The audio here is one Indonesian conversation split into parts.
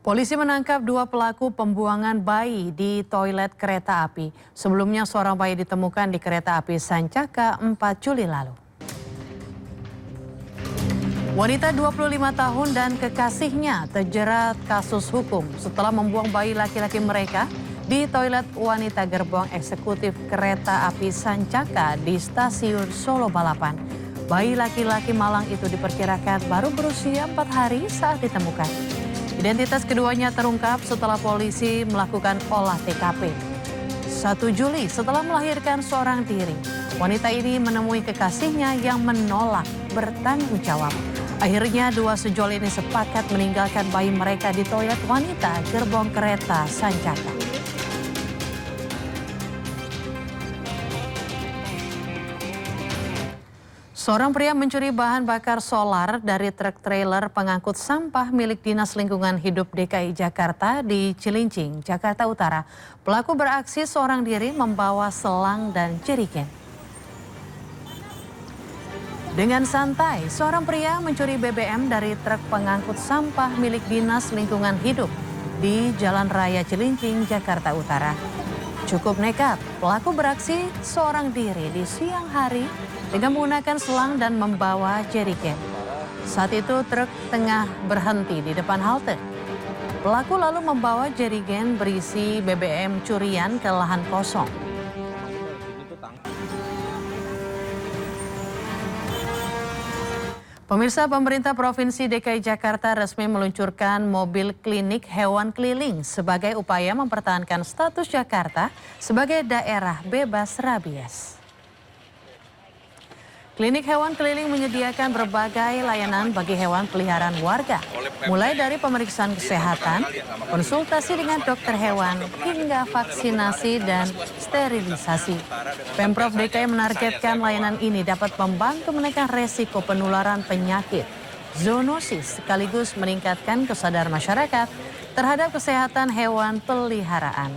Polisi menangkap dua pelaku pembuangan bayi di toilet kereta api. Sebelumnya seorang bayi ditemukan di kereta api Sancaka 4 Juli lalu. Wanita 25 tahun dan kekasihnya terjerat kasus hukum setelah membuang bayi laki-laki mereka di toilet wanita gerbong eksekutif kereta api Sancaka di stasiun Solo Balapan. Bayi laki-laki malang itu diperkirakan baru berusia 4 hari saat ditemukan. Identitas keduanya terungkap setelah polisi melakukan olah TKP. 1 Juli setelah melahirkan seorang diri, wanita ini menemui kekasihnya yang menolak bertanggung jawab. Akhirnya dua sejoli ini sepakat meninggalkan bayi mereka di toilet wanita gerbong kereta Sancaka. Seorang pria mencuri bahan bakar solar dari truk trailer pengangkut sampah milik Dinas Lingkungan Hidup DKI Jakarta di Cilincing, Jakarta Utara. Pelaku beraksi seorang diri membawa selang dan jerigen. Dengan santai, seorang pria mencuri BBM dari truk pengangkut sampah milik Dinas Lingkungan Hidup di Jalan Raya Cilincing, Jakarta Utara. Cukup nekat, pelaku beraksi seorang diri di siang hari dengan menggunakan selang dan membawa jerigen. Saat itu truk tengah berhenti di depan halte. Pelaku lalu membawa jerigen berisi BBM curian ke lahan kosong. Pemirsa, pemerintah Provinsi DKI Jakarta resmi meluncurkan mobil klinik hewan keliling sebagai upaya mempertahankan status Jakarta sebagai daerah bebas rabies. Klinik hewan keliling menyediakan berbagai layanan bagi hewan peliharaan warga, mulai dari pemeriksaan kesehatan, konsultasi dengan dokter hewan, hingga vaksinasi dan sterilisasi. Pemprov DKI menargetkan layanan ini dapat membantu menekan resiko penularan penyakit zoonosis sekaligus meningkatkan kesadaran masyarakat terhadap kesehatan hewan peliharaan.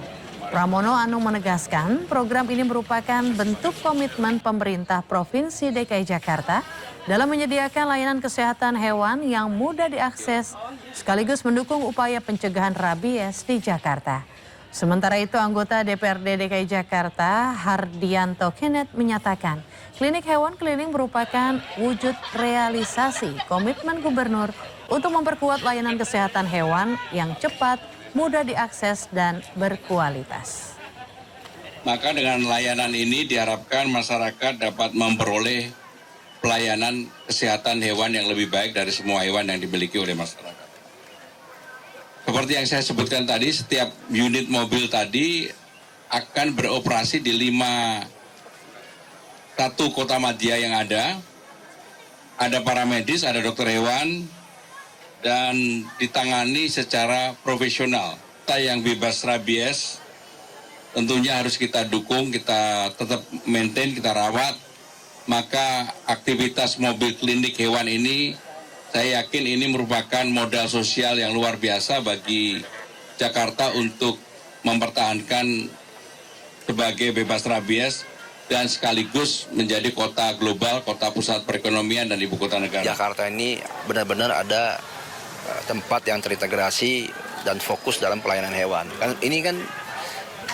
Pramono Anung menegaskan program ini merupakan bentuk komitmen pemerintah Provinsi DKI Jakarta dalam menyediakan layanan kesehatan hewan yang mudah diakses sekaligus mendukung upaya pencegahan rabies di Jakarta. Sementara itu anggota DPRD DKI Jakarta Hardianto Kenneth menyatakan klinik hewan keliling merupakan wujud realisasi komitmen gubernur untuk memperkuat layanan kesehatan hewan yang cepat, mudah diakses dan berkualitas. Maka dengan layanan ini diharapkan masyarakat dapat memperoleh pelayanan kesehatan hewan yang lebih baik dari semua hewan yang dimiliki oleh masyarakat. Seperti yang saya sebutkan tadi, setiap unit mobil tadi akan beroperasi di 1 kota madya yang ada. Ada paramedis, ada dokter hewan, dan ditangani secara profesional. Kita yang bebas rabies tentunya harus kita dukung, kita tetap maintain, kita rawat. Maka aktivitas mobil klinik hewan ini saya yakin ini merupakan modal sosial yang luar biasa bagi Jakarta untuk mempertahankan sebagai bebas rabies dan sekaligus menjadi kota global, kota pusat perekonomian dan ibu kota negara. Jakarta ini benar-benar ada tempat yang terintegrasi dan fokus dalam pelayanan hewan. Ini kan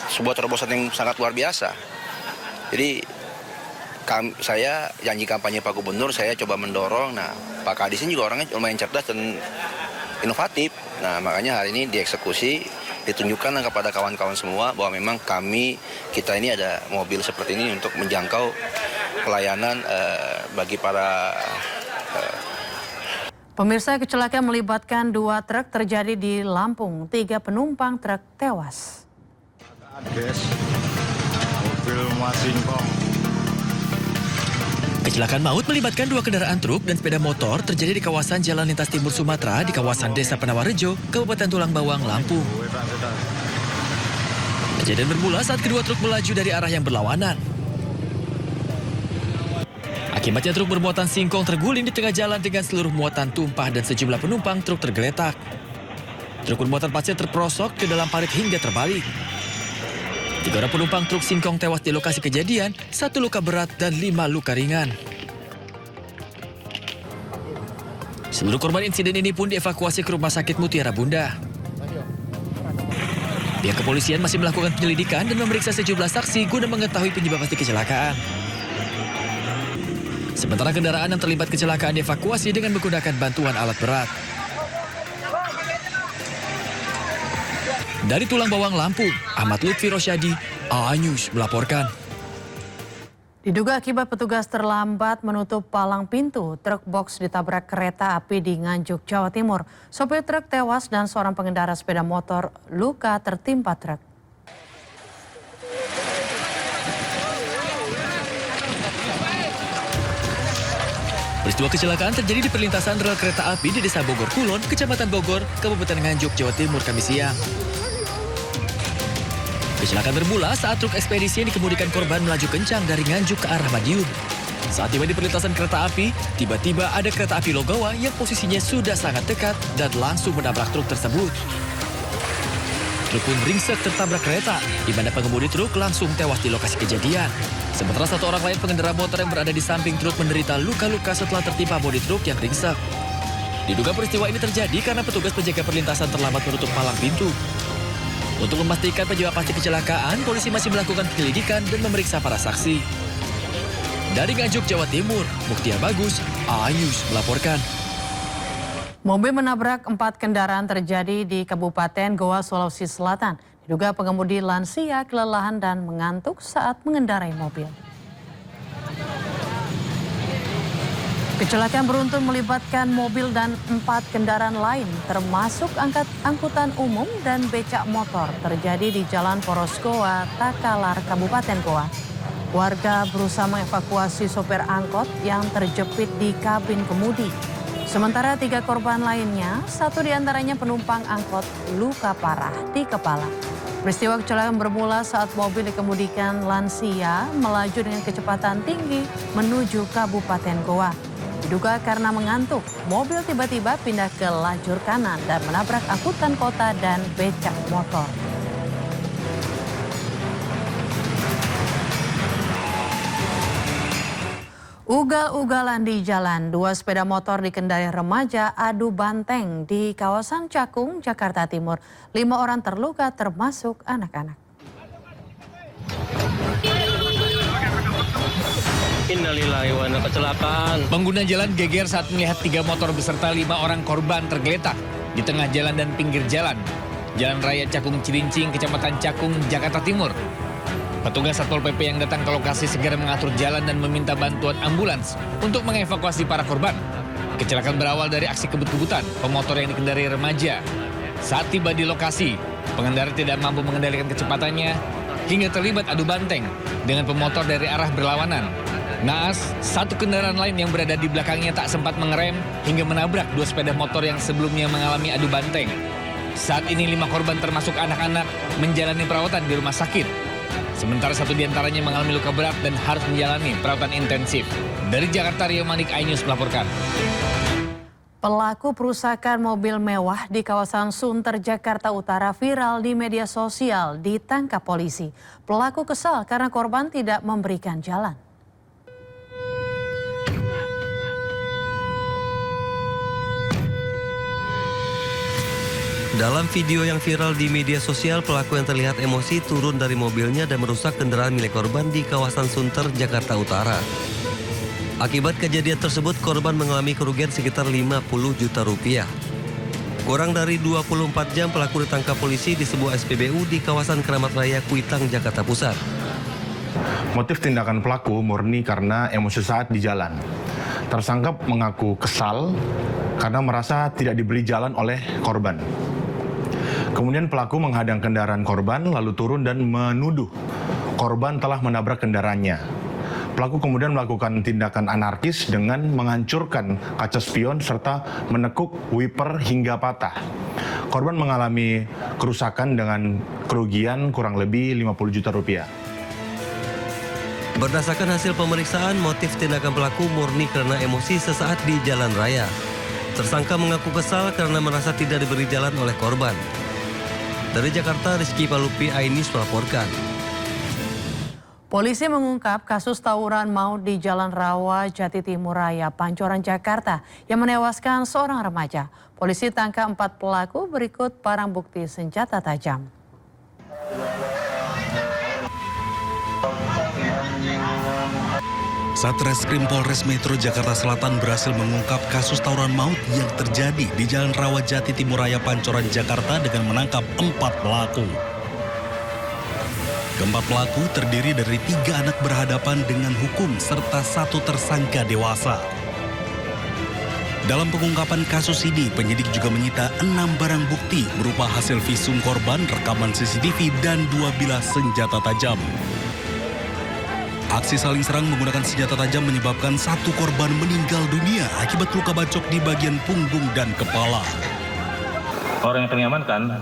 sebuah terobosan yang sangat luar biasa. Jadi saya janji kampanye Pak Gubernur, saya coba mendorong. Nah, Pak Kadis ini juga orangnya lumayan cerdas dan inovatif. Nah, makanya hari ini dieksekusi, ditunjukkan kepada kawan-kawan semua bahwa memang kita ini ada mobil seperti ini untuk menjangkau pelayanan bagi para Pemirsa, kecelakaan melibatkan 2 truk terjadi di Lampung. 3 penumpang truk tewas. Kecelakaan maut melibatkan 2 kendaraan truk dan sepeda motor terjadi di kawasan Jalan Lintas Timur Sumatera di kawasan Desa Penawarejo, Kabupaten Tulang Bawang, Lampung. Kejadian bermula saat kedua truk melaju dari arah yang berlawanan. Akibatnya truk bermuatan singkong terguling di tengah jalan dengan seluruh muatan tumpah dan sejumlah penumpang truk tergeletak. Truk bermuatan pasir terperosok ke dalam parit hingga terbalik. 3 orang penumpang truk singkong tewas di lokasi kejadian, 1 luka berat dan 5 luka ringan. Seluruh korban insiden ini pun dievakuasi ke Rumah Sakit Mutiara Bunda. Pihak kepolisian masih melakukan penyelidikan dan memeriksa sejumlah saksi guna mengetahui penyebab pasti kecelakaan. Sementara kendaraan yang terlibat kecelakaan dievakuasi dengan menggunakan bantuan alat berat. Dari Tulang Bawang, Lampung, Ahmad Lutfi Rosyadi, AA News melaporkan. Diduga akibat petugas terlambat menutup palang pintu, truk box ditabrak kereta api di Nganjuk, Jawa Timur. Sopir truk tewas dan seorang pengendara sepeda motor luka tertimpa truk. Peristiwa kecelakaan terjadi di perlintasan rel kereta api di Desa Bogor Kulon, Kecamatan Bogor, Kabupaten Nganjuk, Jawa Timur, Kamis siang. Kecelakaan bermula saat truk ekspedisi yang dikemudikan korban melaju kencang dari Nganjuk ke arah Madiun. Saat tiba di perlintasan kereta api, tiba-tiba ada kereta api Logawa yang posisinya sudah sangat dekat dan langsung menabrak truk tersebut. Truk pun ringsek tertabrak kereta, di mana pengemudi truk langsung tewas di lokasi kejadian. Sementara satu orang lain pengendara motor yang berada di samping truk menderita luka-luka setelah tertimpa bodi truk yang ringsek. Diduga peristiwa ini terjadi karena petugas penjaga perlintasan terlambat menutup palang pintu. Untuk memastikan penyebab pasti kecelakaan, polisi masih melakukan penyelidikan dan memeriksa para saksi. Dari Nganjuk, Jawa Timur, Mukhtiar Bagus, AA News melaporkan. Mobil menabrak 4 kendaraan terjadi di Kabupaten Goa, Sulawesi Selatan. Diduga pengemudi lansia kelelahan dan mengantuk saat mengendarai mobil. Kecelakaan beruntun melibatkan mobil dan 4 kendaraan lain, termasuk angkutan umum dan becak motor, terjadi di Jalan Poros Goa, Takalar, Kabupaten Goa. Warga berusaha mengevakuasi sopir angkot yang terjepit di kabin kemudi. Sementara 3 korban lainnya, 1 diantaranya penumpang angkot luka parah di kepala. Peristiwa kecelakaan bermula saat mobil dikemudikan lansia melaju dengan kecepatan tinggi menuju Kabupaten Goa. Diduga karena mengantuk, mobil tiba-tiba pindah ke lajur kanan dan menabrak angkutan kota dan becak motor. Ugal-ugalan di jalan, 2 sepeda motor dikendarai remaja adu banteng di kawasan Cakung, Jakarta Timur. 5 orang terluka termasuk anak-anak. Innalillahi wa inna kecelakaan. Pengguna jalan geger saat melihat 3 motor beserta 5 orang korban tergeletak di tengah jalan dan pinggir jalan. Jalan Raya Cakung Cilincing, Kecamatan Cakung, Jakarta Timur. Petugas Satpol PP yang datang ke lokasi segera mengatur jalan dan meminta bantuan ambulans untuk mengevakuasi para korban. Kecelakaan berawal dari aksi kebut-kebutan pemotor yang dikendarai remaja. Saat tiba di lokasi, pengendara tidak mampu mengendalikan kecepatannya hingga terlibat adu banteng dengan pemotor dari arah berlawanan. Naas, 1 kendaraan lain yang berada di belakangnya tak sempat mengerem hingga menabrak 2 sepeda motor yang sebelumnya mengalami adu banteng. Saat ini 5 korban termasuk anak-anak menjalani perawatan di rumah sakit. Sementara 1 diantaranya mengalami luka berat dan harus menjalani perawatan intensif. Dari Jakarta, Rio Manik, iNews melaporkan. Pelaku perusakan mobil mewah di kawasan Sunter, Jakarta Utara viral di media sosial ditangkap polisi. Pelaku kesal karena korban tidak memberikan jalan. Dalam video yang viral di media sosial, pelaku yang terlihat emosi turun dari mobilnya dan merusak kendaraan milik korban di kawasan Sunter, Jakarta Utara. Akibat kejadian tersebut, korban mengalami kerugian sekitar 50 juta rupiah. Kurang dari 24 jam pelaku ditangkap polisi di sebuah SPBU di kawasan Keramat Raya, Kuitang, Jakarta Pusat. Motif tindakan pelaku murni karena emosi saat di jalan. Tersangka mengaku kesal karena merasa tidak diberi jalan oleh korban. Kemudian pelaku menghadang kendaraan korban lalu turun dan menuduh korban telah menabrak kendaraannya. Pelaku kemudian melakukan tindakan anarkis dengan menghancurkan kaca spion serta menekuk wiper hingga patah. Korban mengalami kerusakan dengan kerugian kurang lebih 50 juta rupiah. Berdasarkan hasil pemeriksaan, motif tindakan pelaku murni karena emosi sesaat di jalan raya. Tersangka mengaku kesal karena merasa tidak diberi jalan oleh korban. Dari Jakarta, Rizky Palupi, iNews melaporkan. Polisi mengungkap kasus tawuran maut di Jalan Rawa, Jati Timur Raya, Pancoran, Jakarta yang menewaskan seorang remaja. Polisi tangkap 4 pelaku berikut barang bukti senjata tajam. Satreskrim Polres Metro Jakarta Selatan berhasil mengungkap kasus tawuran maut yang terjadi di Jalan Rawajati Timurraya Pancoran, Jakarta dengan menangkap 4 pelaku. Keempat pelaku terdiri dari 3 anak berhadapan dengan hukum serta 1 tersangka dewasa. Dalam pengungkapan kasus ini, penyidik juga menyita 6 barang bukti berupa hasil visum korban, rekaman CCTV, dan 2 bilah senjata tajam. Aksi saling serang menggunakan senjata tajam menyebabkan 1 korban meninggal dunia akibat luka bacok di bagian punggung dan kepala. Orang yang kami amankan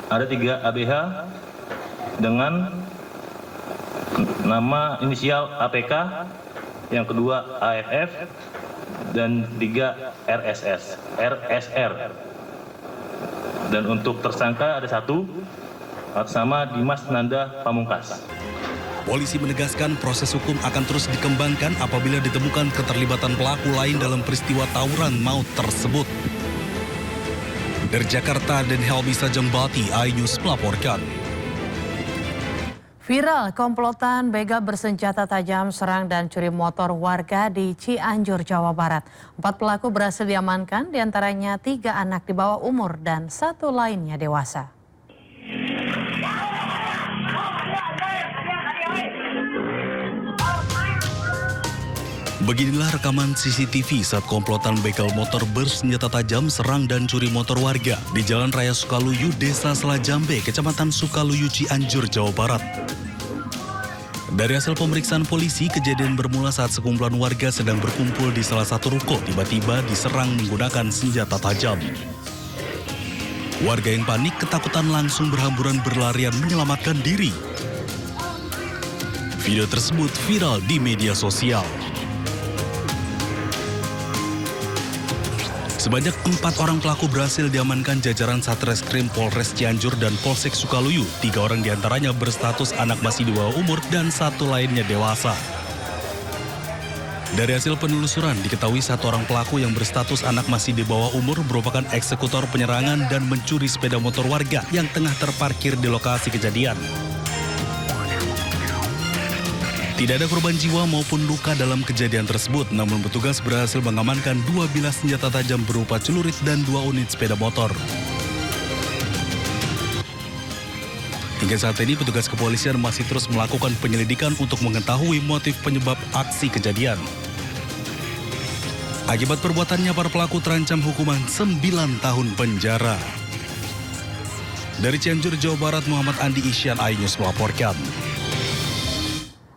ada 3 ABH dengan nama inisial APK, yang kedua AFF, dan 3 RSR. Dan untuk tersangka ada 1 atas nama Dimas Nanda Pamungkas. Polisi menegaskan proses hukum akan terus dikembangkan apabila ditemukan keterlibatan pelaku lain dalam peristiwa tawuran maut tersebut. Dari Jakarta, dan Helmi Sajambati, iNews melaporkan. Viral komplotan begal bersenjata tajam serang dan curi motor warga di Cianjur, Jawa Barat. 4 pelaku berhasil diamankan, diantaranya 3 anak di bawah umur dan 1 lainnya dewasa. Beginilah rekaman CCTV saat komplotan begal motor bersenjata tajam serang dan curi motor warga di Jalan Raya Sukaluyu, Desa Selajambe, Kecamatan Sukaluyu, Cianjur, Jawa Barat. Dari hasil pemeriksaan polisi, kejadian bermula saat sekumpulan warga sedang berkumpul di salah satu ruko tiba-tiba diserang menggunakan senjata tajam. Warga yang panik ketakutan langsung berhamburan berlarian menyelamatkan diri. Video tersebut viral di media sosial. Sebanyak 4 orang pelaku berhasil diamankan jajaran Satreskrim Polres Cianjur dan Polsek Sukaluyu. 3 orang diantaranya berstatus anak masih di bawah umur dan 1 lainnya dewasa. Dari hasil penelusuran diketahui 1 orang pelaku yang berstatus anak masih di bawah umur merupakan eksekutor penyerangan dan mencuri sepeda motor warga yang tengah terparkir di lokasi kejadian. Tidak ada korban jiwa maupun luka dalam kejadian tersebut, namun petugas berhasil mengamankan 2 bilah senjata tajam berupa celurit dan 2 unit sepeda motor. Hingga saat ini petugas kepolisian masih terus melakukan penyelidikan untuk mengetahui motif penyebab aksi kejadian. Akibat perbuatannya, para pelaku terancam hukuman 9 tahun penjara. Dari Cianjur, Jawa Barat, Muhammad Andi Isyan, iNews melaporkan.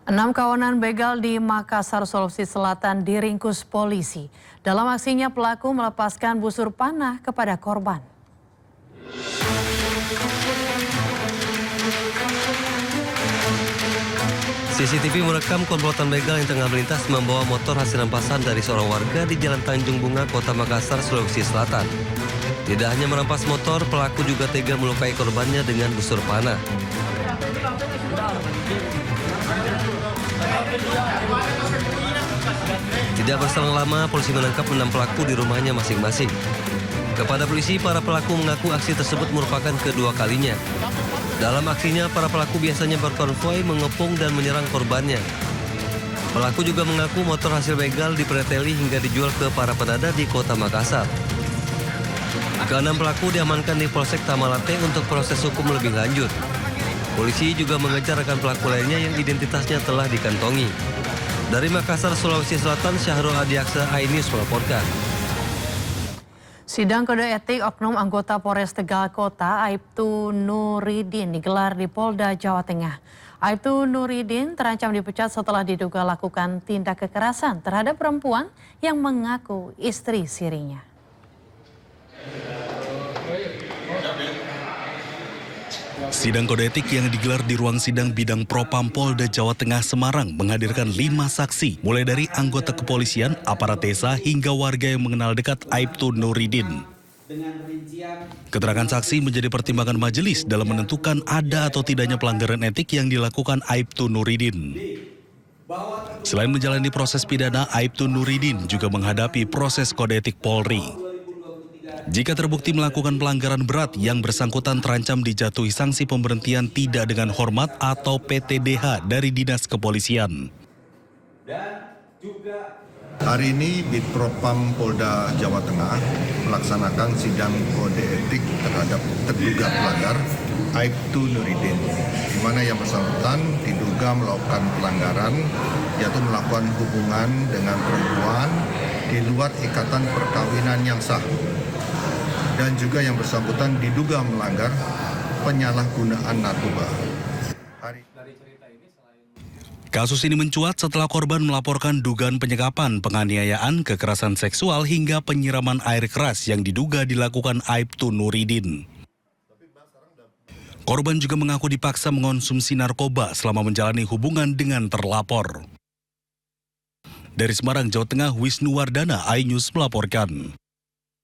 6 kawanan begal di Makassar, Sulawesi Selatan diringkus polisi. Dalam aksinya pelaku melepaskan busur panah kepada korban. CCTV merekam komplotan begal yang tengah melintas membawa motor hasil rampasan dari seorang warga di Jalan Tanjung Bunga, Kota Makassar, Sulawesi Selatan. Tidak hanya merampas motor, pelaku juga tega melukai korbannya dengan busur panah. Tidak berselang lama, polisi menangkap 6 pelaku di rumahnya masing-masing. Kepada polisi, para pelaku mengaku aksi tersebut merupakan kedua kalinya. Dalam aksinya, para pelaku biasanya berkonvoi, mengepung dan menyerang korbannya. Pelaku juga mengaku motor hasil begal dipreteli hingga dijual ke para penadah di Kota Makassar. Ke-6 pelaku diamankan di Polsek Tamalate untuk proses hukum lebih lanjut. Polisi juga mengejar rekan pelaku lainnya yang identitasnya telah dikantongi. Dari Makassar, Sulawesi Selatan, Syahrul Adiaksa, iNews melaporkan. Sidang kode etik oknum anggota Polres Tegal Kota, Aibtu Nuridin, digelar di Polda Jawa Tengah. Aibtu Nuridin terancam dipecat setelah diduga lakukan tindak kekerasan terhadap perempuan yang mengaku istri sirinya. Sidang kode etik yang digelar di ruang sidang bidang Propam Polda Jawa Tengah Semarang menghadirkan 5 saksi, mulai dari anggota kepolisian, aparat desa, hingga warga yang mengenal dekat Aibtu Nuridin. Keterangan saksi menjadi pertimbangan majelis dalam menentukan ada atau tidaknya pelanggaran etik yang dilakukan Aibtu Nuridin. Selain menjalani proses pidana, Aibtu Nuridin juga menghadapi proses kode etik Polri. Jika terbukti melakukan pelanggaran berat, yang bersangkutan terancam dijatuhi sanksi pemberhentian tidak dengan hormat atau PTDH dari Dinas Kepolisian. Hari ini Bitpropam Polda Jawa Tengah melaksanakan sidang kode etik terhadap terduga pelanggar Aibtu Nuridin, di mana yang bersangkutan diduga melakukan pelanggaran, yaitu melakukan hubungan dengan perempuan di luar ikatan perkawinan yang sah. Dan juga yang bersangkutan diduga melanggar penyalahgunaan narkoba. Kasus ini mencuat setelah korban melaporkan dugaan penyekapan, penganiayaan, kekerasan seksual hingga penyiraman air keras yang diduga dilakukan Aibtu Nuridin. Korban juga mengaku dipaksa mengonsumsi narkoba selama menjalani hubungan dengan terlapor. Dari Semarang, Jawa Tengah, Wisnu Wardana, iNews melaporkan.